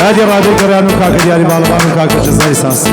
Hadi radyo kararını kalkı diğeri bağlamanın kalkı ceza esası.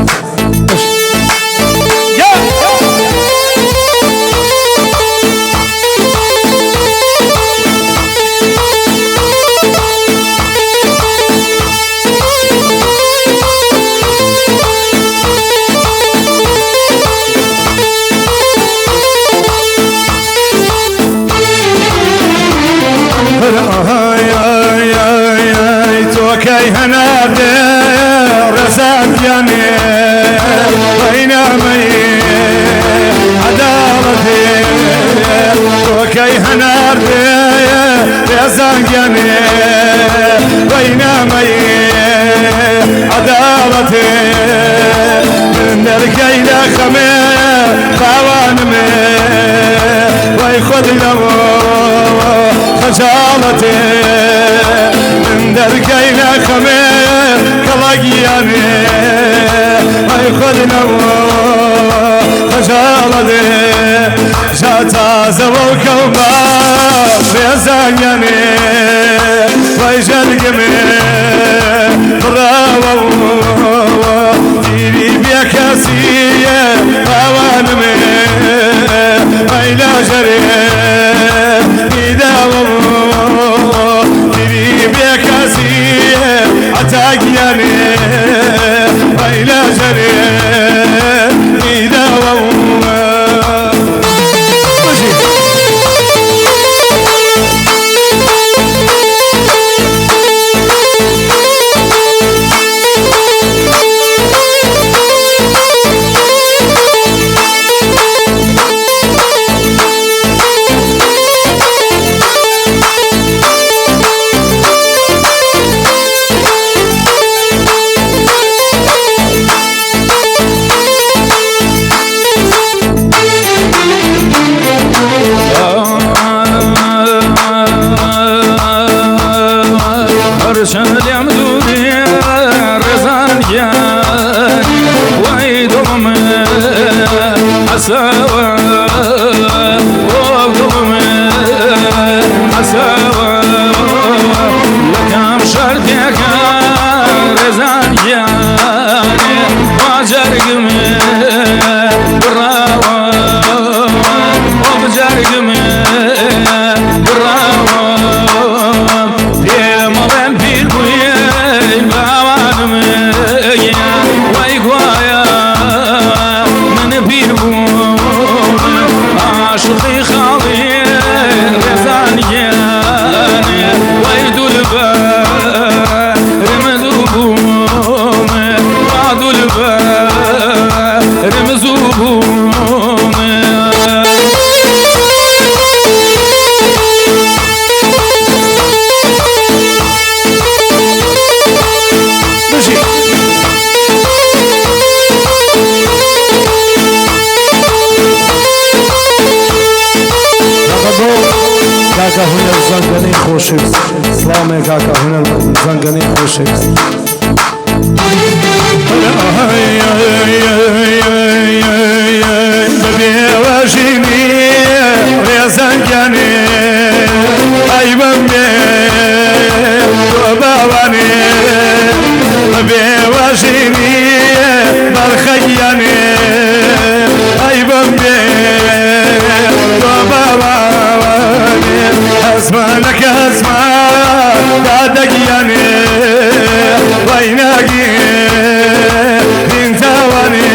اسلام کاکا هنر زنگانی خوشی ببیوشینی زنگانی ایوان بی بابانی ببیوشینی جيني بالخياني أي بمبي باباني أسمع لك أسمع دادك يعني ويناقي انت واني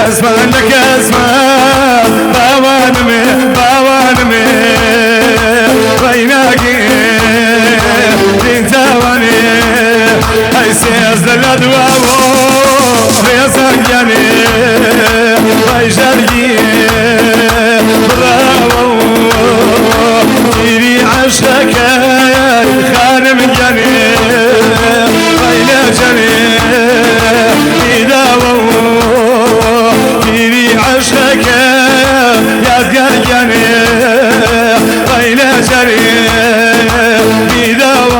أسمع لك أسمع باباني ويناقي انت واني هاي سيز للأدواب يا سجاني هاي شرقي براو تيري عشقك خانم جاني هاي لا جاني إداو تيري عشقك يا جاني هاي لا جاني إداو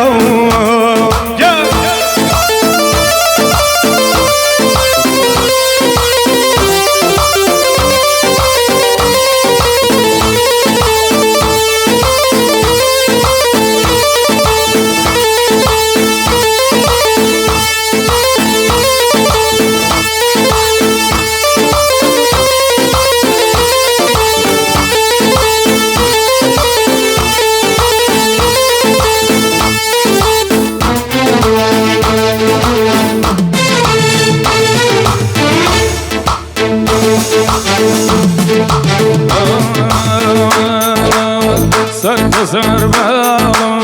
سر بالم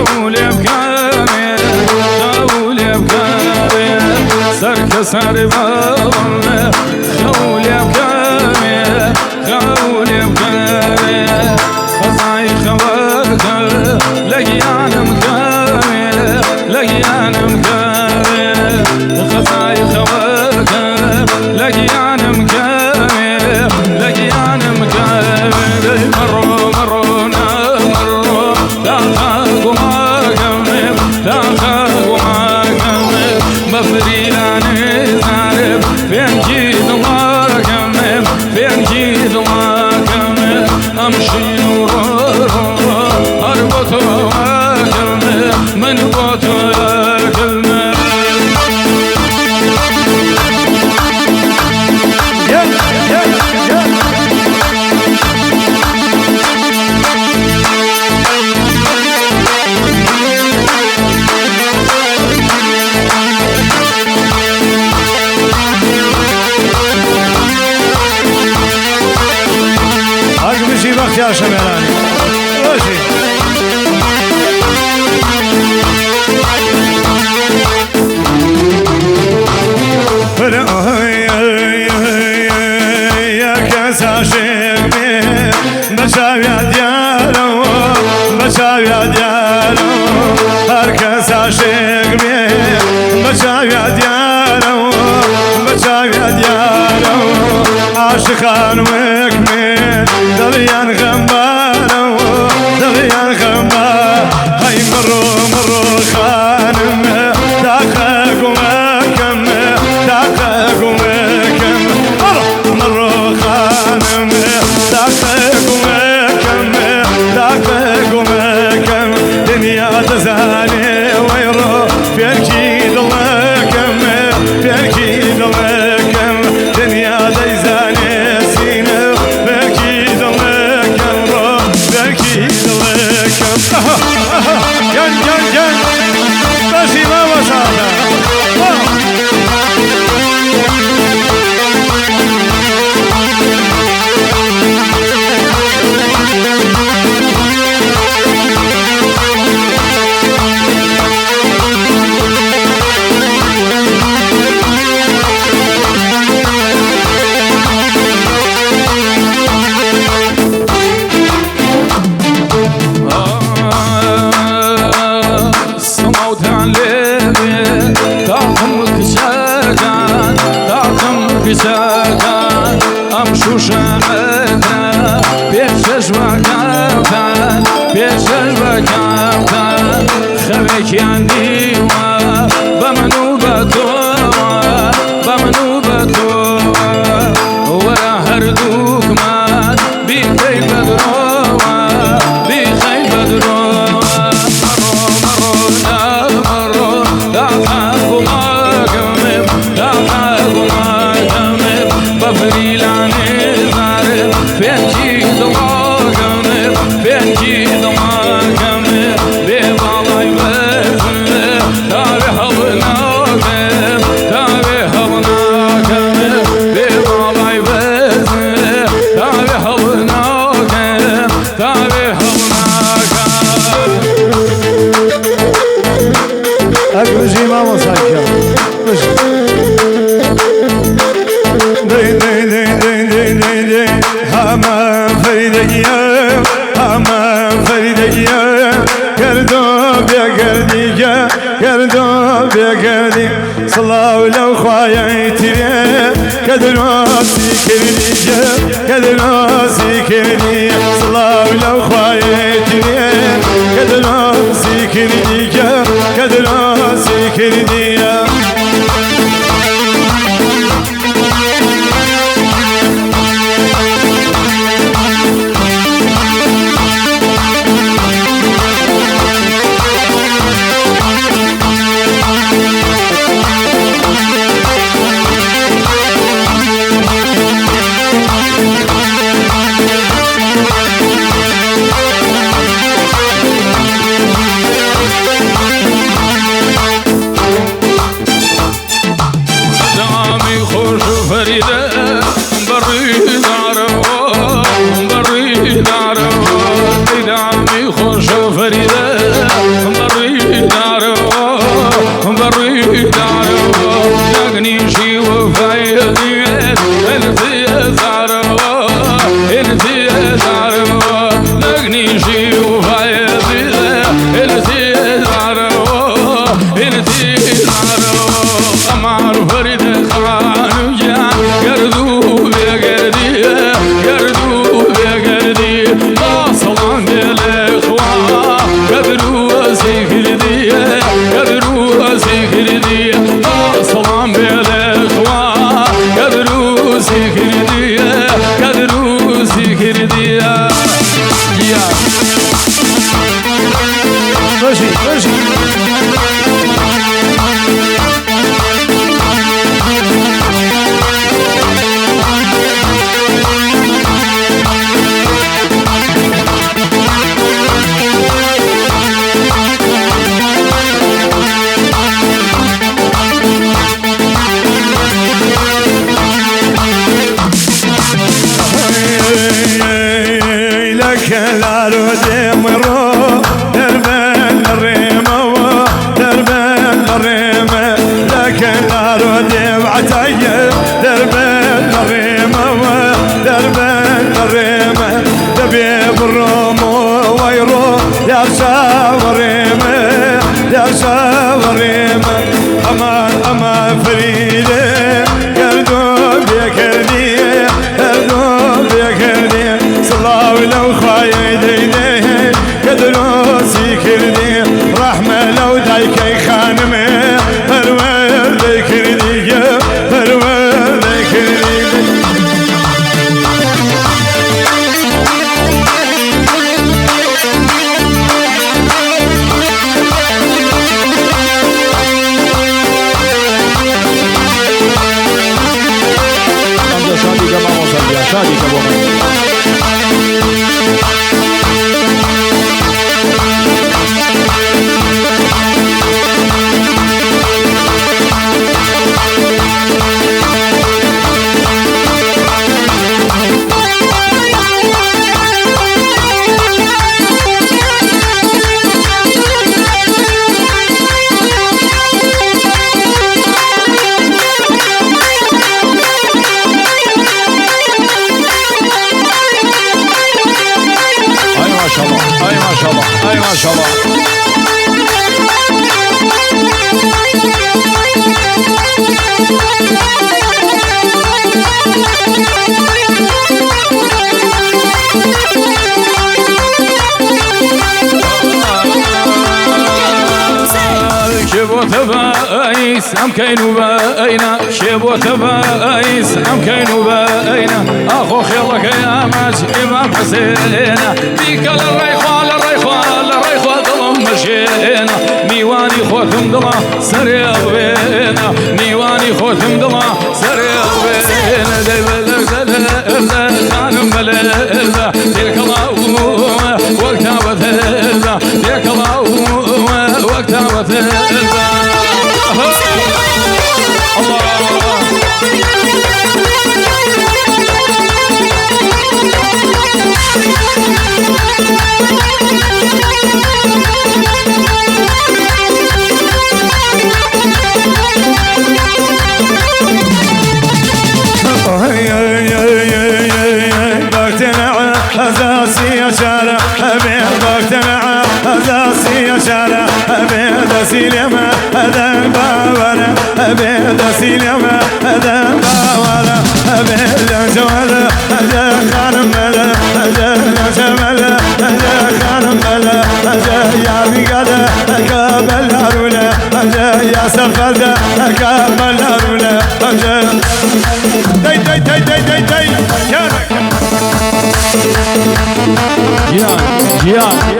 قولي بكامي قولي بكامي سر بالم قولي بكامي قولي بكامي خزاي خوارك لقيان مكامي لقيان مكامي خزاي خوارك لقيان مكامي لقيان مكامي يا شمالاني ماشي يا كاس عشقني بشاوية ديالو بشاوية ديالو هر كاس عشقني بشاوية ديالو بشاوية ديالو عاشقان وكمل دليان غمبانو دليان غمبان هاي مرو خانم داخل ومكم داخل ومكم مرو خانم داخل ومكم داخل ومكم دنيا تزاني ويرو في الكيد لكم في الكيد لكم دنيا تزاني سينو gel taşıma masada Come on. همان فریدگیم همان فریدگیم گردم بگردیگه گردم بگردی صلاو لو خواهی تیره کدراسی کردیگه کدراسی کردی صلاو لو خواهی تیره کدراسی کردیگه کدراسی کردیگه أم كينو باينا شيبو تبايس أم كينو باينا أخو خيرك يا ماج إمام حسينا بيك الريخوال الريخوال الريخوال ظلم مشينا ميواني خوثم ضلا سريع بينا ميواني خوثم ضلا سريع بينا دبل زل خانم بلذا تلك الله وقتها بثلذا تلك الله وقتها بثلذا الله بيد سينما هذا باولا بيد جوالا هذا خانم بلا هذا جمالا هذا خانم بلا هذا يا بيقادا كابل هارولا هذا يا سفادا كابل هارولا هذا داي داي داي داي داي داي جيان جيان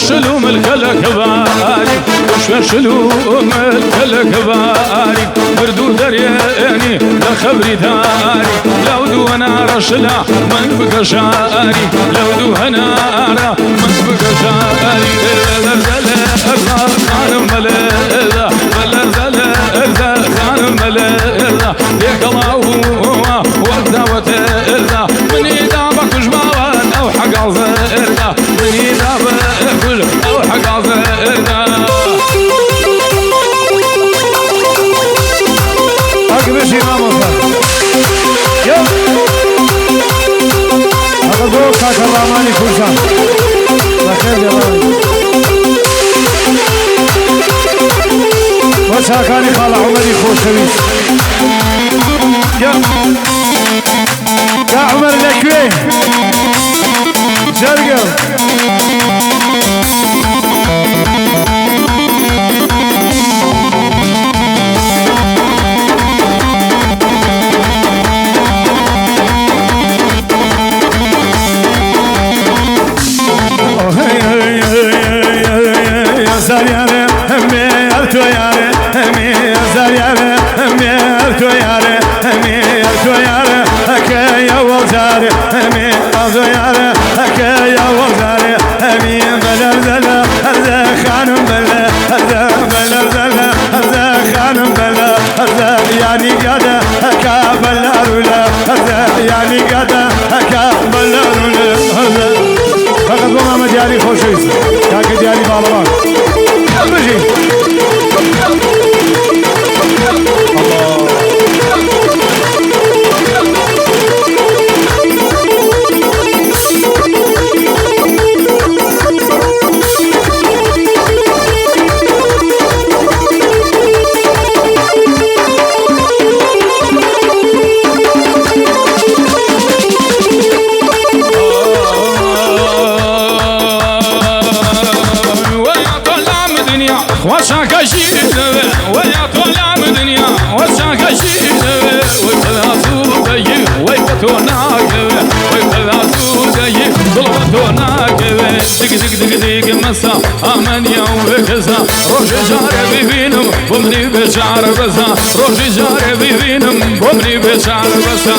شلوم الكلك باري شلوم الكلك باري بردو درياني لخبري داري لو دو انا رشلا من بقى شاري لو دو انا من بقى شاري خانم ملذا بلذا خانم ملذا يك الله وقتا وتذا من اذا بكش باوان او حق عزردا من اذا بكش او حق عزردا اقبش امام وصل يلا اقبوك كاك الرحماني فرصة بخير جلالي وشاكاني خال عمري خوشويس يا عمر لكوي شرقل يعني قدا كابل أرولا يعني قدا كابل أرولا فقط بما مدياري خوشيس كاك دياري بالوان بجي وشاك شيء ويا طلع الدنيا وشاك شيء وكذا سودي ويبتونا وكذا سودي ضربتونا دق دق دق دق مسا امن يوم بكسا روج جاري بينم بمني بشعر بسا روج جاري بينم بمني بشعر بسا